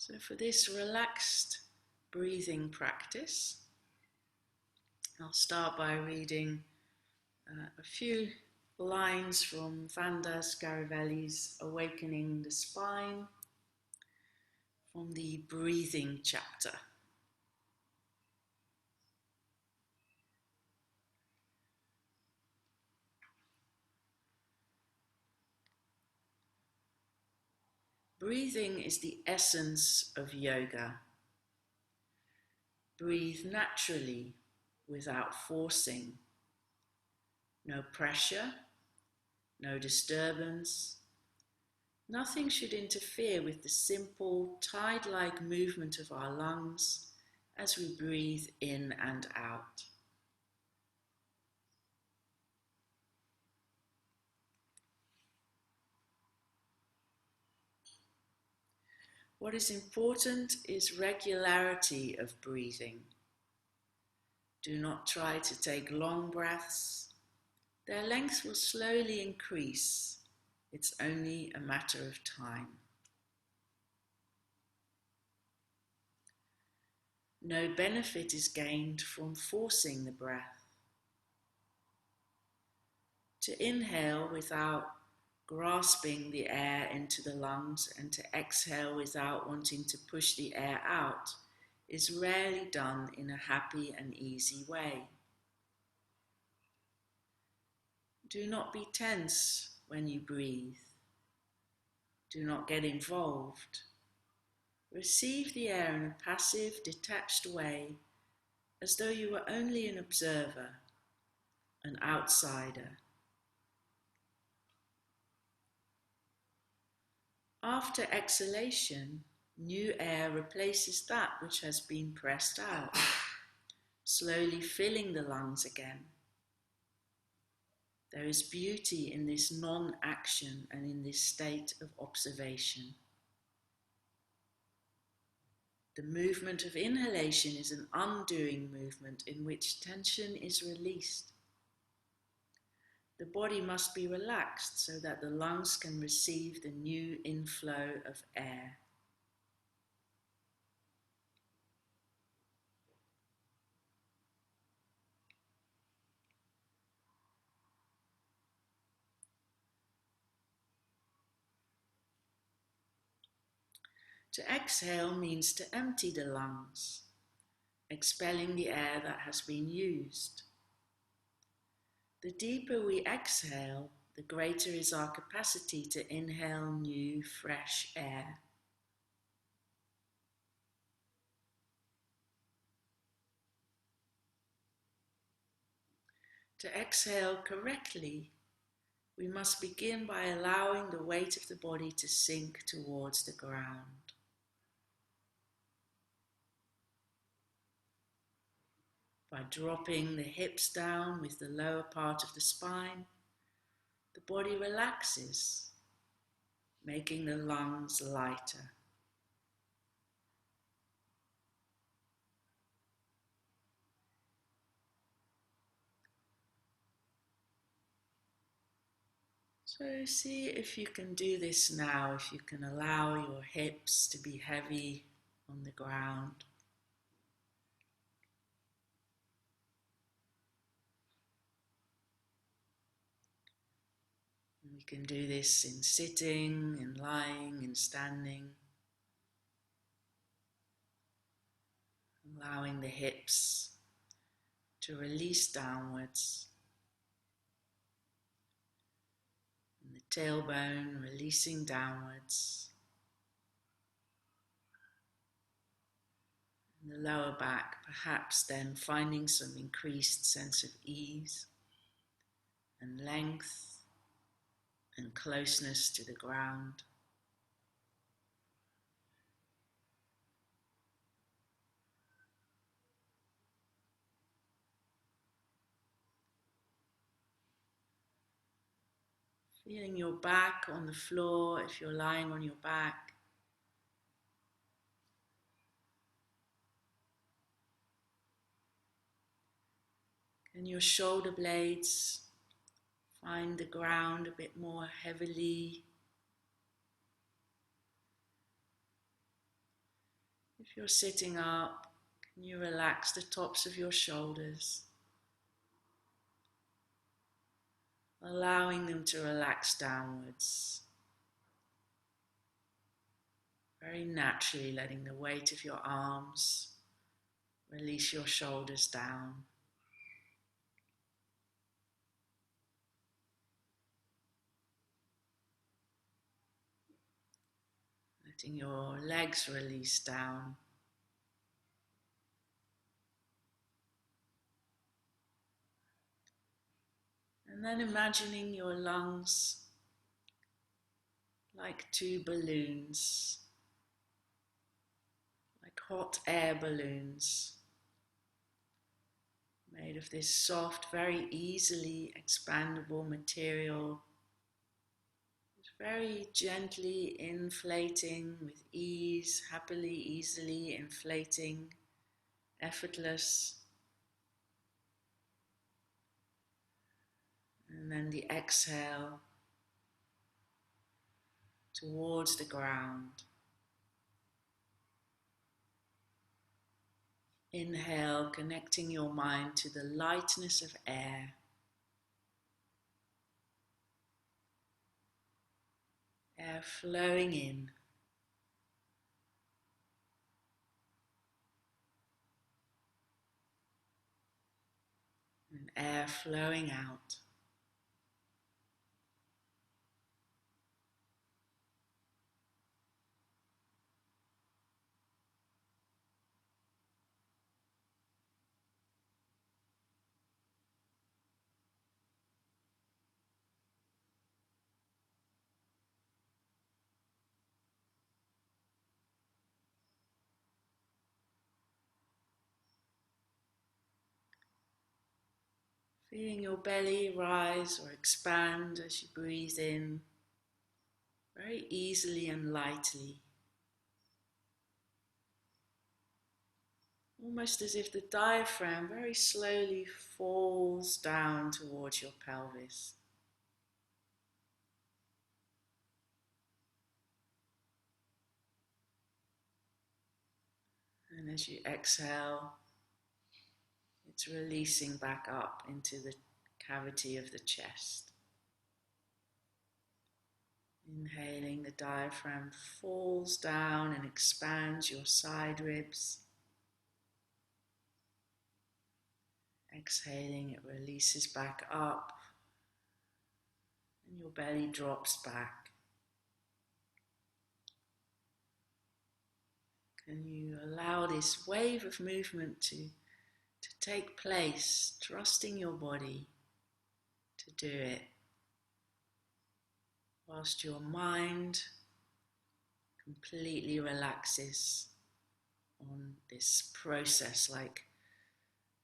So for this relaxed breathing practice, I'll start by reading a few lines from Vanda Scaravelli's Awakening the Spine from the breathing chapter. Breathing is the essence of yoga. Breathe naturally without forcing. No pressure, no disturbance. Nothing should interfere with the simple tide-like movement of our lungs as we breathe in and out. What is important is regularity of breathing. Do not try to take long breaths. Their length will slowly increase. It's only a matter of time. No benefit is gained from forcing the breath. To inhale without grasping the air into the lungs and to exhale without wanting to push the air out is rarely done in a happy and easy way. Do not be tense when you breathe. Do not get involved. Receive the air in a passive, detached way, as though you were only an observer, an outsider. After exhalation, new air replaces that which has been pressed out, slowly filling the lungs again. There is beauty in this non-action and in this state of observation. The movement of inhalation is an undoing movement in which tension is released. The body must be relaxed so that the lungs can receive the new inflow of air. To exhale means to empty the lungs, expelling the air that has been used. The deeper we exhale, the greater is our capacity to inhale new, fresh air. To exhale correctly, we must begin by allowing the weight of the body to sink towards the ground. By dropping the hips down with the lower part of the spine, the body relaxes, making the lungs lighter. So see if you can do this now, if you can allow your hips to be heavy on the ground. We can do this in sitting, in lying, in standing. Allowing the hips to release downwards. And the tailbone releasing downwards. And the lower back perhaps then finding some increased sense of ease and length and closeness to the ground. Feeling your back on the floor if you're lying on your back. And your shoulder blades find the ground a bit more heavily. If you're sitting up, can you relax the tops of your shoulders, allowing them to relax downwards, very naturally letting the weight of your arms release your shoulders down. Letting your legs release down. And then imagining your lungs like two balloons, like hot air balloons, made of this soft, very easily expandable material. It's very gently inflating with ease, happily, easily inflating, effortless. And then the exhale towards the ground. Inhale, connecting your mind to the lightness of air. Air flowing in. And air flowing out. Feeling your belly rise or expand as you breathe in, very easily and lightly. Almost as if the diaphragm very slowly falls down towards your pelvis. And as you exhale, it's releasing back up into the cavity of the chest. Inhaling, the diaphragm falls down and expands your side ribs. Exhaling, it releases back up and your belly drops back. Can you allow this wave of movement to take place, trusting your body to do it, whilst your mind completely relaxes on this process like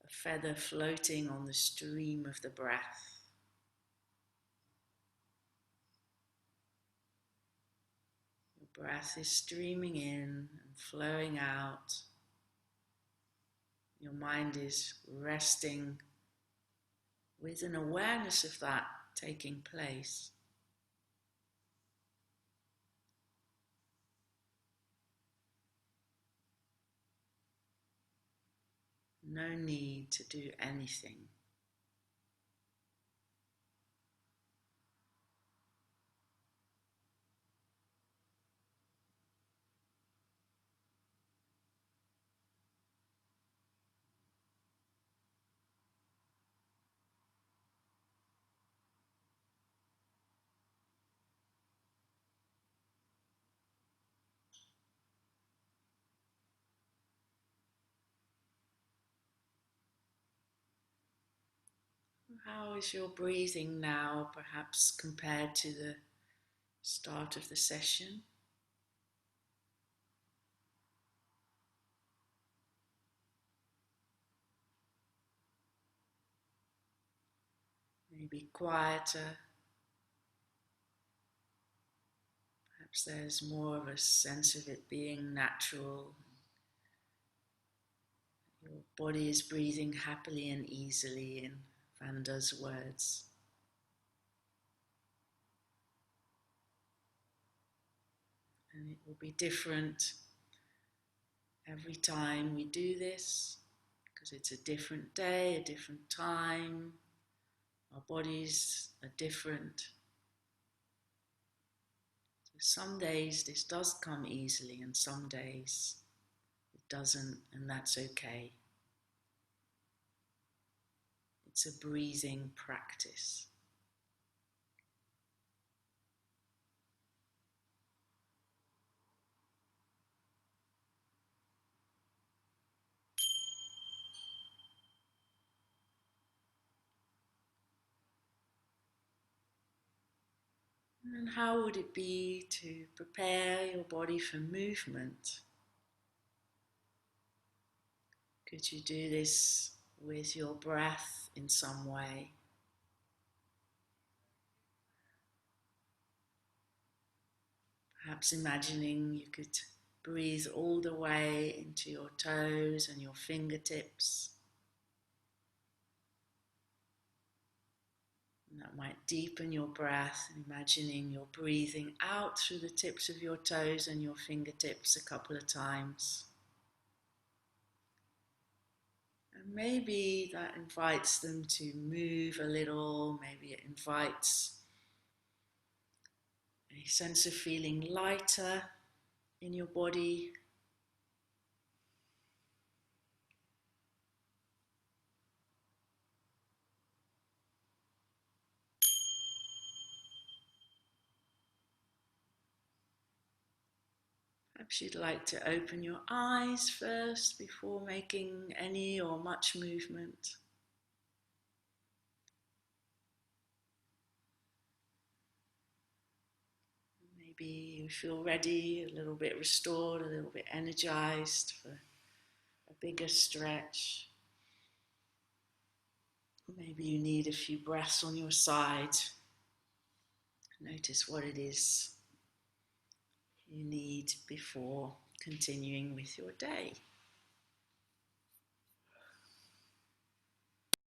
a feather floating on the stream of the breath. Your breath is streaming in and flowing out. Your mind is resting with an awareness of that taking place. No need to do anything. How is your breathing now, perhaps compared to the start of the session? Maybe quieter. Perhaps there's more of a sense of it being natural. Your body is breathing happily and easily, in Vanda's words. And it will be different Every time we do this, because it's a different day, a different time, our bodies are different. So some days this does come easily and some days it doesn't, and that's okay. It's a breathing practice. And how would it be to prepare your body for movement? Could you do this with your breath in some way? Perhaps imagining you could breathe all the way into your toes and your fingertips. And that might deepen your breath, imagining you're breathing out through the tips of your toes and your fingertips a couple of times. And maybe that invites them to move a little, maybe it invites a sense of feeling lighter in your body. Perhaps you'd like to open your eyes first before making any or much movement. Maybe you feel ready, a little bit restored, a little bit energized for a bigger stretch. Maybe you need a few breaths on your side. Notice what it is you need before continuing with your day.